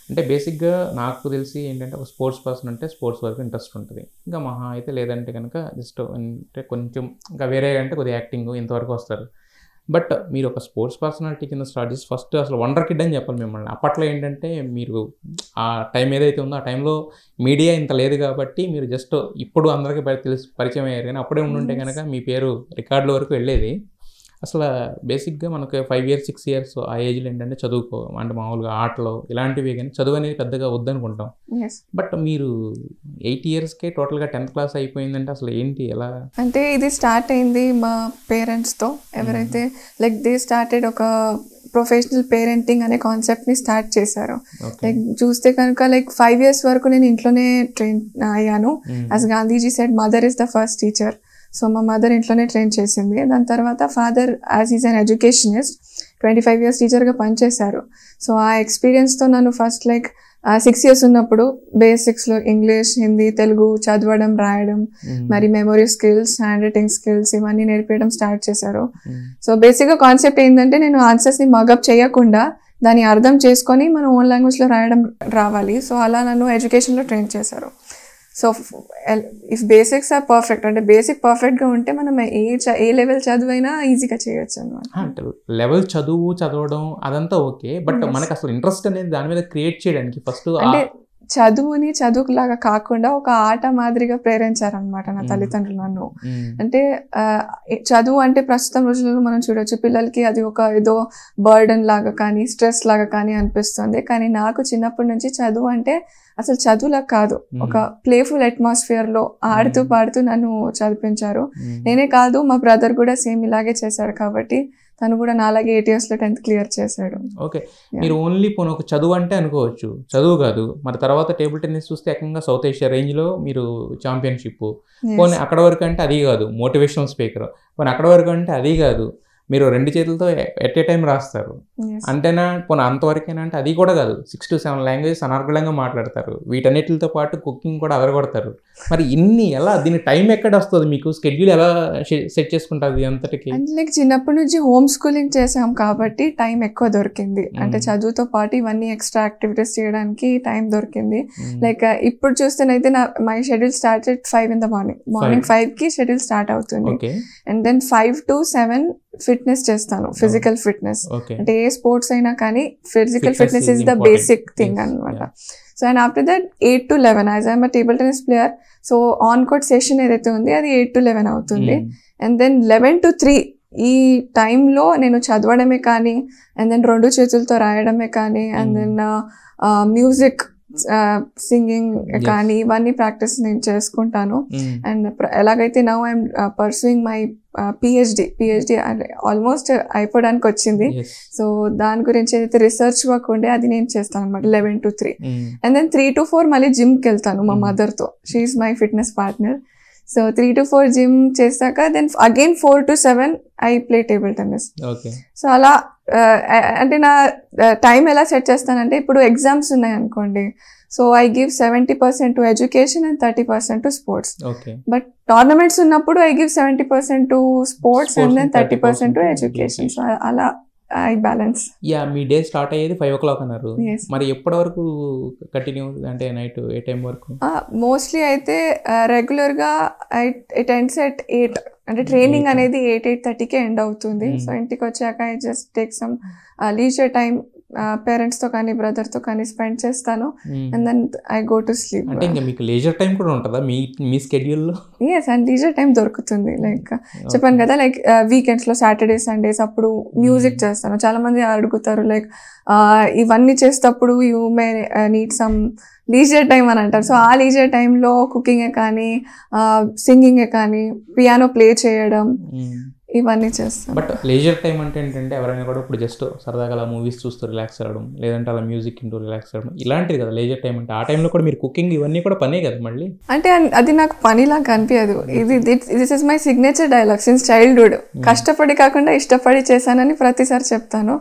అంటే బేసిక్‌గా నాకు తెలిసి ఏంటంటే ఒక స్పోర్ట్స్ పర్సన్ అంటే స్పోర్ట్స్ వరకు ఇంట్రెస్ట్ ఉంటది. ఇంకా మహా అయితే లేదంటే గనక జస్ట్ అంటే కొంచెం ఇంకా వేరే అంటే కొద్దిగా యాక్టింగ్ ఇంతవరకు వస్తారు. బట్ మీరు ఒక స్పోర్ట్స్ పర్సనాలిటీ కింద స్టార్ట్ చేసి ఫస్ట్ అసలు వండర్ కిడ్ అని చెప్పాలి మిమ్మల్ని. అప్పట్లో ఏంటంటే మీరు ఆ టైం ఏదైతే ఉందో ఆ టైంలో మీడియా ఇంత లేదు కాబట్టి మీరు జస్ట్ ఇప్పుడు అందరికి పరిచయం అయ్యారు. కానీ అప్పుడే ఉండుంటే యెస్. గనక మీ పేరు రికార్డుల వరకు వెళ్ళేది. అసల బేసిక్‌గా మనకు 5 ఇయర్స్, 6 ఇయర్స్ ఆ ఏజ్‌లో ఏంటంటే అంటే మామూలుగా ఆటలు ఇలాంటివే గాని చదువనేది పెద్దగా వద్దనుకుంటాం. యెస్. బట్ మీరు 8 ఇయర్స్‌కే టోటల్‌గా 10థ్ క్లాస్ అయిపోయిందంటే అసలు ఏంటి ఎలా? అంటే ఇది స్టార్ట్ అయింది మా పేరెంట్స్‌తో. ఎవరైతే లైక్ దే స్టార్టెడ్ ఒక ప్రొఫెషనల్ పేరెంటింగ్ అనే కాన్సెప్ట్‌ని స్టార్ట్ చేశారు. ఓకే. లైక్ చూస్తే కనుక లైక్ 5 ఇయర్స్ వరకు నేను ఇంట్లోనే ట్రైన్ అయ్యాను. As Gandhiji said mother is the first teacher. So మా మదర్ ఇంట్లోనే ట్రైన్ చేసింది. దాని తర్వాత father as is an educationist 25 years టీచర్గా పనిచేశారు. సో ఆ ఎక్స్పీరియన్స్తో నన్ను ఫస్ట్ లైక్ 6 ఇయర్స్ ఉన్నప్పుడు బేసిక్స్లో ఇంగ్లీష్, హిందీ, తెలుగు చదవడం, రాయడం, మరి memory skills, hand writing skills ఇవన్నీ నేర్పించడం స్టార్ట్ చేశారు. సో బేసిక్గా కాన్సెప్ట్ ఏంటంటే నేను ఆన్సర్స్ని మగప్ చేయకుండా దాన్ని అర్థం చేసుకొని మన ఓన్ లాంగ్వేజ్లో రాయడం రావాలి. సో అలా నన్ను ఎడ్యుకేషన్లో ట్రైన్ చేశారు. So if basics are perfect అంటే బేసిక్ పర్ఫెక్ట్గా ఉంటే మనం ఏ లెవెల్ చదువైనా ఈజీగా చేయొచ్చు అనమాట. అంటే లెవెల్ చదవడం అదంతా ఓకే. బట్ మనకు అసలు ఇంట్రెస్ట్ అనేది దాని మీద క్రియేట్ చేయడానికి ఫస్ట్ అంటే చదువుని చదువులాగా కాకుండా ఒక ఆట మాదిరిగా ప్రేరించారనమాట నా తల్లిదండ్రులు నన్ను. అంటే చదువు అంటే ప్రస్తుతం రోజుల్లో మనం చూడొచ్చు పిల్లలకి అది ఒక ఏదో బర్డన్ లాగా కానీ స్ట్రెస్ లాగా కానీ అనిపిస్తుంది. కానీ నాకు చిన్నప్పటి నుంచి చదువు అంటే అసలు చదువులా కాదు, ఒక ప్లేఫుల్ అట్మాస్ఫియర్లో ఆడుతూ పాడుతూ నన్ను చదివించారు. నేనే కాదు మా బ్రదర్ కూడా సేమ్ ఇలాగే చేశాడు కాబట్టి తను కూడా నాలాగే 8 ఇయర్స్లో 10th క్లియర్ చేశాడు. ఓకే. మీరు ఓన్లీ ఒక చదువు అంటే అనుకోవచ్చు, చదువు కాదు. మరి తర్వాత టేబుల్ టెన్నిస్ చూస్తే ఏకంగా సౌత్ ఏషియా రేంజ్లో మీరు ఛాంపియన్షిప్. పోనీ అక్కడ వరకు అంటే అది కాదు, మోటివేషనల్ స్పీకర్. పోనీ అక్కడ వరకు అంటే అది కాదు, మీరు 2 చేతులతో ఎట్ ఏ టైం రాస్తారు. అంతేనా? పోనీ అంతవరకేనా అంటే అది కూడా కాదు, 6 to 7 లాంగ్వేజెస్ అనర్గళంగా మాట్లాడతారు. వీటన్నిటితో పాటు కుకింగ్ కూడా అదరగొడతారు. మరి ఇన్ని ఎలా, దీని టైం ఎక్కడ వస్తుంది మీకు? స్కెడ్యూల్ ఎలా సెట్ చేసుకుంటారు ఇది అంతటికి? అంటే లైక్ చిన్నప్పటి నుంచి హోమ్ స్కూలింగ్ చేసాం కాబట్టి టైం ఎక్కువ దొరికింది. అంటే చదువుతో పాటు ఇవన్నీ ఎక్స్ట్రా యాక్టివిటీస్ చేయడానికి టైం దొరికింది. లైక్ ఇప్పుడు చూస్తేనైతే my schedule start at 5 in the morning. Morning 5కి షెడ్యూల్ స్టార్ట్ అవుతుంది. అండ్ దెన్ 5 to 7 ఫిట్నెస్ చేస్తాను, ఫిజికల్ ఫిట్నెస్. అంటే ఏ స్పోర్ట్స్ అయినా కానీ physical fitness is the basic thing అనమాట. So and after that 8 to 11 as I'm table tennis player. So on court session ఏదైతే ఉంది అది 8 to 11 అవుతుంది. అండ్ దెన్ 11 to 3 ఈ టైంలో నేను చదవడమే కానీ, అండ్ దెన్ 2 చేతులతో రాయడమే కానీ, అండ్ దెన్ మ్యూజిక్, సింగింగ్ కానీ ఇవన్నీ ప్రాక్టీస్ నేను చేసుకుంటాను. అండ్ ఎలాగైతే now I'm pursuing my PhD almost అయిపోవడానికి వచ్చింది. సో దాని గురించి ఏదైతే రీసెర్చ్ వర్క్ ఉండే అది నేను చేస్తాను అనమాట 11 to 3. అండ్ దెన్ 3 to 4 మళ్ళీ జిమ్కి వెళ్తాను మా మదర్తో. She is my fitness partner. So 3 to 4 gym చేశాక then again 4 to 7 I play table tennis. So అలా అంటే నా టైం ఎలా సెట్ చేస్తానంటే ఇప్పుడు ఎగ్జామ్స్ ఉన్నాయి అనుకోండి, so I give 70% to education and 30% to sports. But tournaments ఉన్నప్పుడు I give 70% to sports and then 30% to education. So అలా ఐ బ్యాలెన్స్. మీ డే స్టార్ట్ అయ్యేది 5 o'clock అన్నారు. మరి ఎప్పటి వరకు కంటిన్యూ, అంటే నైట్ ఏ టైం వరకు? మోస్ట్లీ అయితే రెగ్యులర్గా ఇట్ ఎండ్స్ ఎట్ 8. అంటే ట్రైనింగ్ అనేది 8-8:30కే ఎండ్ అవుతుంది. సో ఇంటికి వచ్చాక I just take some leisure time పేరెంట్స్తో కానీ బ్రదర్తో కానీ స్పెండ్ చేస్తాను. And then I go to sleep. అంటే ఇంకా మీకు లీజర్ టైం కూడా ఉంటుందా మీ స్కెడ్యూల్లో? ఎస్, అండ్ లీజర్ టైం దొరుకుతుంది. లైక్ చెప్పాను కదా, లైక్ వీకెండ్స్లో సాటర్డే సండేస్ అప్పుడు మ్యూజిక్ చేస్తాను. చాలా మంది అడుగుతారు లైక్ ఇవన్నీ చేసేటప్పుడు you may need some leisure time అని అంటారు. సో ఆ లీజర్ టైంలో కుకింగే కానీ, సింగింగే కానీ, పియానో ప్లే చేయడం ఇవన్నీ చేస్తాం. బట్ లేజర్ టైం అంటే ఏంటంటే ఎవరైనా కూడా ఇప్పుడు జస్ట్ సరదాగా అలా మూవీస్ చూస్తూ రిలాక్స్ అవ్వడం, లేదంటే అలా మ్యూజిక్ ఇంటూ రిలాక్స్ అవ్వడం, ఇలాంటిది కదా లేజర్ టైం అంటే. ఆ టైంలో కూడా మీరు కుకింగ్ ఇవన్నీ కూడా పనే కదా మళ్ళీ. అంటే అది నాకు పనిలా కనిపించదు. This is my signature dialogue since childhood. కష్టపడి కాకుండా ఇష్టపడి చేశానని ప్రతిసారి చెప్తాను.